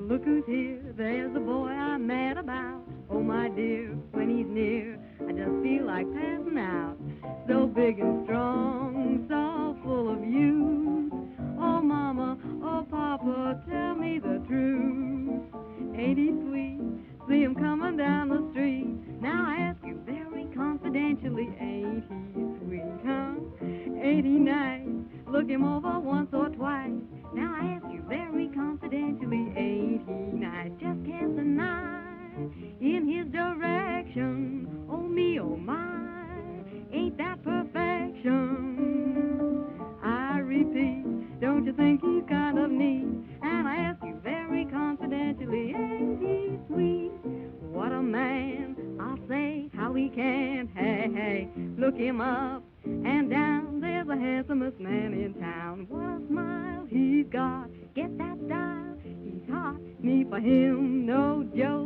Look who's here, there's a boy I'm mad about. Oh my dear, when he's near, I just feel like passing out. So big and strong, so full of youth. Oh mama, oh papa, tell me the truth. Ain't he sweet? See him coming down the street. Now I ask you very confidentially, ain't he sweet, huh? Ain't he nice? Look him over once or twice. Now I ask you very confidentially, ain't he nice? Just cast an eye in his direction. Oh me, oh my, ain't that perfection? I repeat, don't you think he's kind of neat? And I ask you very confidentially, ain't he sweet? What a man, I'll say how he can. Hey, hey, look him up and down. There's the handsomest man in town. What a smile he's got. Get that style, he's hot. Me for him, no joke.